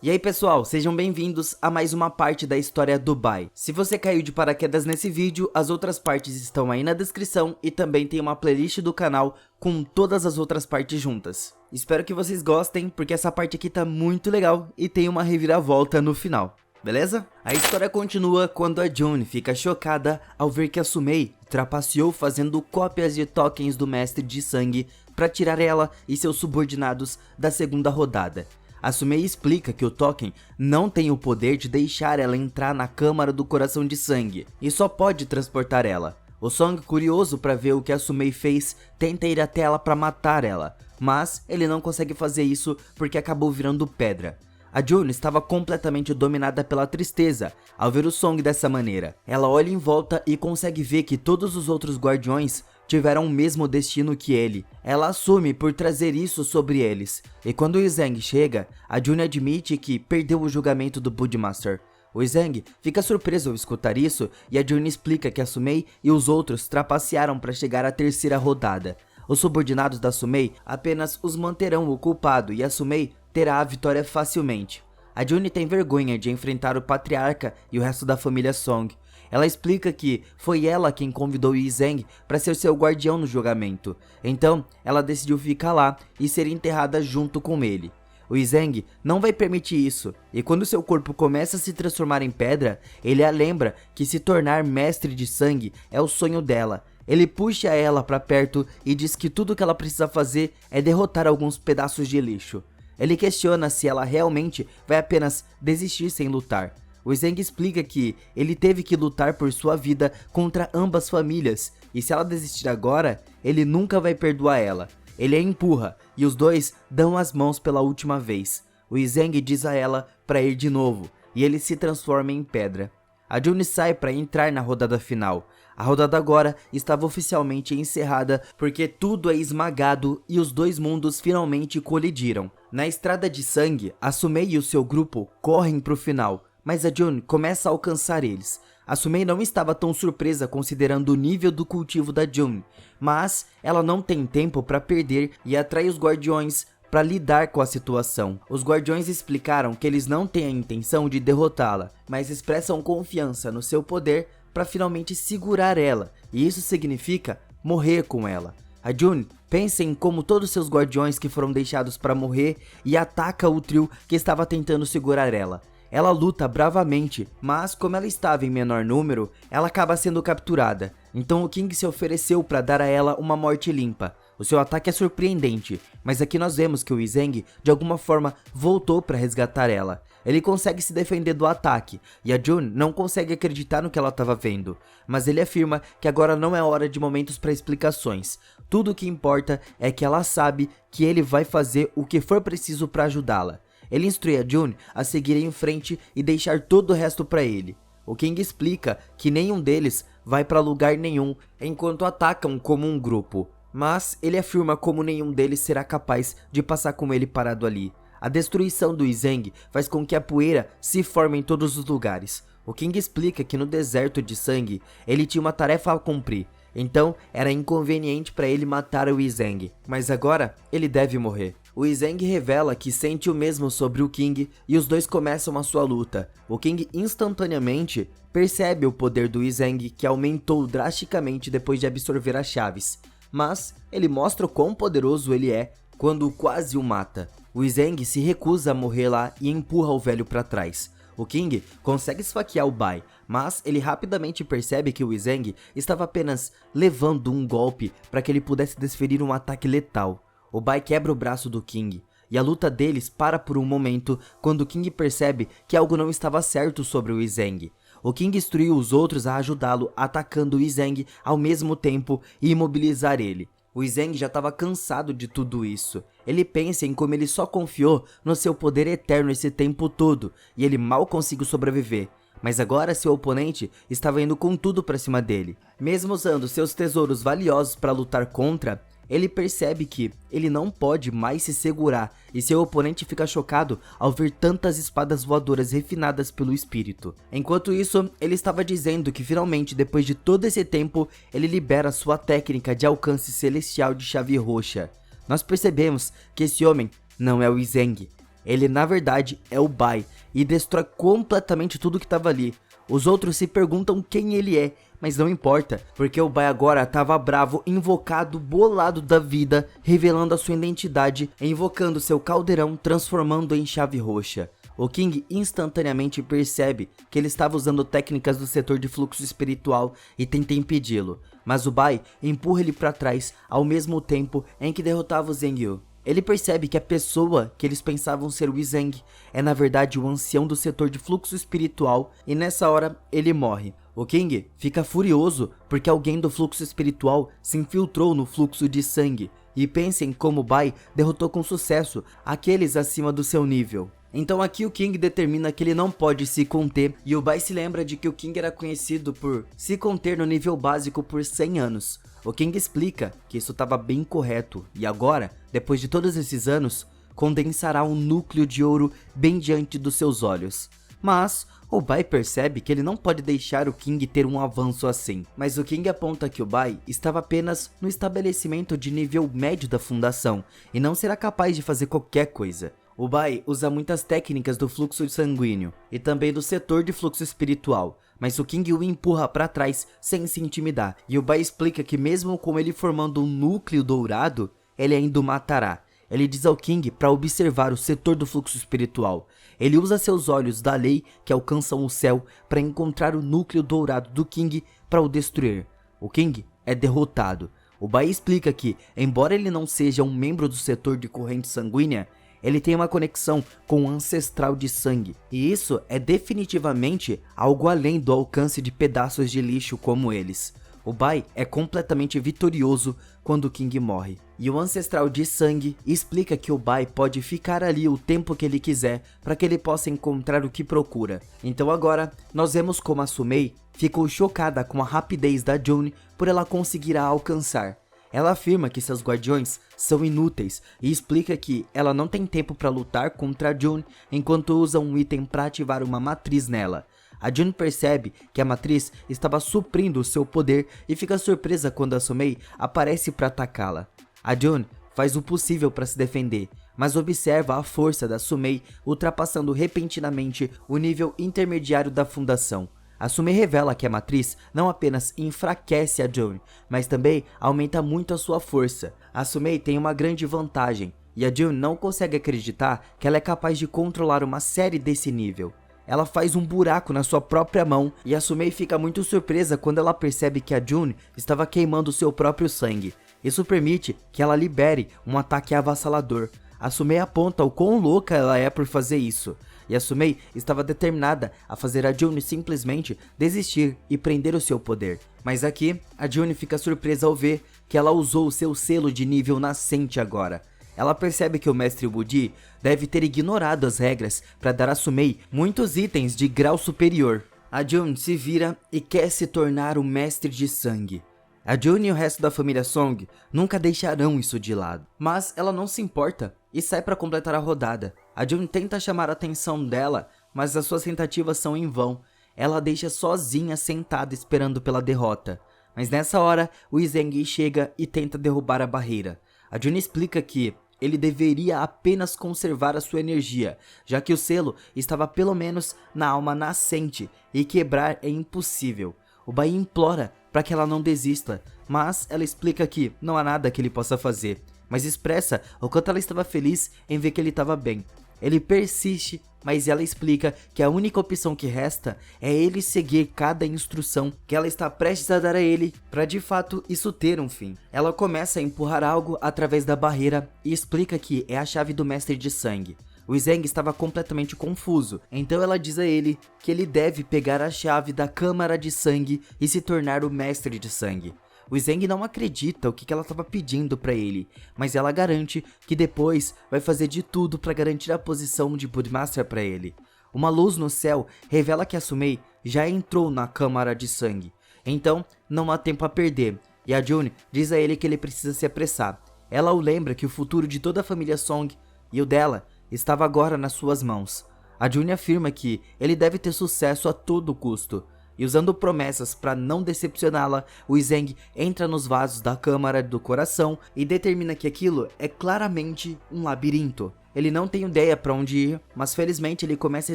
E aí pessoal, sejam bem-vindos a mais uma parte da história do Bai. Se você caiu de paraquedas nesse vídeo, as outras partes estão aí na descrição e também tem uma playlist do canal com todas as outras partes juntas. Espero que vocês gostem, porque essa parte aqui tá muito legal e tem uma reviravolta no final, beleza? A história continua quando a June fica chocada ao ver que a Sumei trapaceou fazendo cópias de tokens do mestre de sangue para tirar ela e seus subordinados da segunda rodada. A Sumei explica que o token não tem o poder de deixar ela entrar na câmara do coração de sangue e só pode transportar ela. O Song, curioso para ver o que a Sumei fez, tenta ir até ela para matar ela, mas ele não consegue fazer isso porque acabou virando pedra. A June estava completamente dominada pela tristeza ao ver o Song dessa maneira. Ela olha em volta e consegue ver que todos os outros guardiões tiveram o mesmo destino que ele. Ela assume por trazer isso sobre eles. E quando o Zhang chega, a June admite que perdeu o julgamento do Budmaster. O Zhang fica surpreso ao escutar isso e a June explica que a Sumei e os outros trapacearam para chegar à terceira rodada. Os subordinados da Sumei apenas os manterão o culpado e a Sumei terá a vitória facilmente. A June tem vergonha de enfrentar o patriarca e o resto da família Song. Ela explica que foi ela quem convidou o Zhang para ser seu guardião no julgamento. Então, ela decidiu ficar lá e ser enterrada junto com ele. O Zhang não vai permitir isso, e quando seu corpo começa a se transformar em pedra, ele a lembra que se tornar mestre de sangue é o sonho dela. Ele puxa ela para perto e diz que tudo que ela precisa fazer é derrotar alguns pedaços de lixo. Ele questiona se ela realmente vai apenas desistir sem lutar. O Zhang explica que ele teve que lutar por sua vida contra ambas famílias, e se ela desistir agora, ele nunca vai perdoar ela. Ele a empurra, e os dois dão as mãos pela última vez. O Zhang diz a ela para ir de novo, e ele se transforma em pedra. A June sai para entrar na rodada final. A rodada agora estava oficialmente encerrada porque tudo é esmagado e os dois mundos finalmente colidiram. Na estrada de sangue, a Sumei e o seu grupo correm para o final, mas a June começa a alcançar eles. A Sumei não estava tão surpresa considerando o nível do cultivo da June, mas ela não tem tempo para perder e atrai os guardiões para lidar com a situação. Os guardiões explicaram que eles não têm a intenção de derrotá-la, mas expressam confiança no seu poder para finalmente segurar ela, e isso significa morrer com ela. A June pensa em como todos seus guardiões que foram deixados para morrer e ataca o trio que estava tentando segurar ela. Ela luta bravamente, mas como ela estava em menor número, ela acaba sendo capturada. Então o King se ofereceu para dar a ela uma morte limpa. O seu ataque é surpreendente, mas aqui nós vemos que o Zhang de alguma forma voltou para resgatar ela. Ele consegue se defender do ataque, e a June não consegue acreditar no que ela estava vendo. Mas ele afirma que agora não é hora de momentos para explicações. Tudo o que importa é que ela sabe que ele vai fazer o que for preciso para ajudá-la. Ele instrui a June a seguir em frente e deixar todo o resto para ele. O King explica que nenhum deles vai para lugar nenhum enquanto atacam como um grupo. Mas ele afirma como nenhum deles será capaz de passar com ele parado ali. A destruição do Zhang faz com que a poeira se forme em todos os lugares. O King explica que no deserto de sangue ele tinha uma tarefa a cumprir, então era inconveniente para ele matar o Zhang, mas agora ele deve morrer. O Zhang revela que sente o mesmo sobre o King e os dois começam a sua luta. O King instantaneamente percebe o poder do Zhang, que aumentou drasticamente depois de absorver as chaves. Mas ele mostra o quão poderoso ele é quando quase o mata. O Zhang se recusa a morrer lá e empurra o velho para trás. O King consegue esfaquear o Bai, mas ele rapidamente percebe que o Zhang estava apenas levando um golpe para que ele pudesse desferir um ataque letal. O Bai quebra o braço do King, e a luta deles para por um momento quando o King percebe que algo não estava certo sobre o Zhang. O King instruiu os outros a ajudá-lo atacando o Zhang ao mesmo tempo e imobilizar ele. O Zhang já estava cansado de tudo isso. Ele pensa em como ele só confiou no seu poder eterno esse tempo todo e ele mal conseguiu sobreviver. Mas agora seu oponente estava indo com tudo para cima dele. Mesmo usando seus tesouros valiosos para lutar contra, ele percebe que ele não pode mais se segurar e seu oponente fica chocado ao ver tantas espadas voadoras refinadas pelo espírito. Enquanto isso, ele estava dizendo que finalmente, depois de todo esse tempo, ele libera sua técnica de alcance celestial de chave roxa. Nós percebemos que esse homem não é o Zhang. Ele na verdade é o Bai e destrói completamente tudo que tava ali. Os outros se perguntam quem ele é, mas não importa, porque o Bai agora tava bravo, invocado, bolado da vida, revelando a sua identidade, invocando seu caldeirão, transformando em chave roxa. O King instantaneamente percebe que ele estava usando técnicas do setor de fluxo espiritual e tenta impedi-lo, mas o Bai empurra ele para trás ao mesmo tempo em que derrotava o Zheng. Ele percebe que a pessoa que eles pensavam ser o Zheng é na verdade o ancião do setor de fluxo espiritual e nessa hora ele morre. O King fica furioso porque alguém do fluxo espiritual se infiltrou no fluxo de sangue e pensa em como o Bai derrotou com sucesso aqueles acima do seu nível. Então aqui o King determina que ele não pode se conter e o Bai se lembra de que o King era conhecido por se conter no nível básico por 100 anos. O King explica que isso estava bem correto e agora, depois de todos esses anos, condensará um núcleo de ouro bem diante dos seus olhos. Mas o Bai percebe que ele não pode deixar o King ter um avanço assim. Mas o King aponta que o Bai estava apenas no estabelecimento de nível médio da fundação e não será capaz de fazer qualquer coisa. O Bai usa muitas técnicas do fluxo sanguíneo e também do setor de fluxo espiritual, mas o King o empurra para trás sem se intimidar. E o Bai explica que mesmo com ele formando um núcleo dourado, ele ainda o matará. Ele diz ao King para observar o setor do fluxo espiritual. Ele usa seus olhos da lei que alcançam o céu para encontrar o núcleo dourado do King para o destruir. O King é derrotado. O Bai explica que, embora ele não seja um membro do setor de corrente sanguínea, ele tem uma conexão com o ancestral de sangue, e isso é definitivamente algo além do alcance de pedaços de lixo como eles. O Bai é completamente vitorioso quando o King morre, e o ancestral de sangue explica que o Bai pode ficar ali o tempo que ele quiser para que ele possa encontrar o que procura. Então agora nós vemos como a Sumei ficou chocada com a rapidez da June por ela conseguir a alcançar. Ela afirma que seus guardiões são inúteis e explica que ela não tem tempo para lutar contra a June enquanto usa um item para ativar uma matriz nela. A June percebe que a matriz estava suprindo o seu poder e fica surpresa quando a Sumei aparece para atacá-la. A June faz o possível para se defender, mas observa a força da Sumei ultrapassando repentinamente o nível intermediário da fundação. A Sumei revela que a matriz não apenas enfraquece a June, mas também aumenta muito a sua força. A Sumei tem uma grande vantagem, e a June não consegue acreditar que ela é capaz de controlar uma série desse nível. Ela faz um buraco na sua própria mão, e a Sumei fica muito surpresa quando ela percebe que a June estava queimando seu próprio sangue. Isso permite que ela libere um ataque avassalador. A Sumei aponta o quão louca ela é por fazer isso. E a Sumei estava determinada a fazer a June simplesmente desistir e prender o seu poder. Mas aqui, a June fica surpresa ao ver que ela usou o seu selo de nível nascente agora. Ela percebe que o mestre Budi deve ter ignorado as regras para dar a Sumei muitos itens de grau superior. A June se vira e quer se tornar o mestre de sangue. A June e o resto da família Song nunca deixarão isso de lado, mas ela não se importa e sai para completar a rodada. A June tenta chamar a atenção dela, mas as suas tentativas são em vão. Ela a deixa sozinha sentada esperando pela derrota. Mas nessa hora, o Zheng chega e tenta derrubar a barreira. A June explica que ele deveria apenas conservar a sua energia, já que o selo estava pelo menos na alma nascente e quebrar é impossível. O Bai implora para que ela não desista, mas ela explica que não há nada que ele possa fazer, mas expressa o quanto ela estava feliz em ver que ele estava bem. Ele persiste, mas ela explica que a única opção que resta é ele seguir cada instrução que ela está prestes a dar a ele para de fato isso ter um fim. Ela começa a empurrar algo através da barreira e explica que é a chave do mestre de sangue. O Zheng estava completamente confuso, então ela diz a ele que ele deve pegar a chave da câmara de sangue e se tornar o mestre de sangue. O Zheng não acredita o que ela estava pedindo para ele, mas ela garante que depois vai fazer de tudo para garantir a posição de Budmaster para ele. Uma luz no céu revela que a Sumei já entrou na câmara de sangue, então não há tempo a perder, e a June diz a ele que ele precisa se apressar. Ela o lembra que o futuro de toda a família Song e o dela estava agora nas suas mãos. A June afirma que ele deve ter sucesso a todo custo, e usando promessas para não decepcioná-la, o Zheng entra nos vasos da Câmara do Coração e determina que aquilo é claramente um labirinto. ele não tem ideia pra onde ir, mas felizmente ele começa a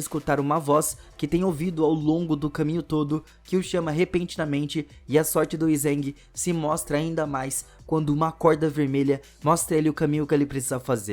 escutar uma voz que tem ouvido ao longo do caminho todo, que o chama repentinamente, e a sorte do Zheng se mostra ainda mais quando uma corda vermelha mostra ele o caminho que ele precisa fazer.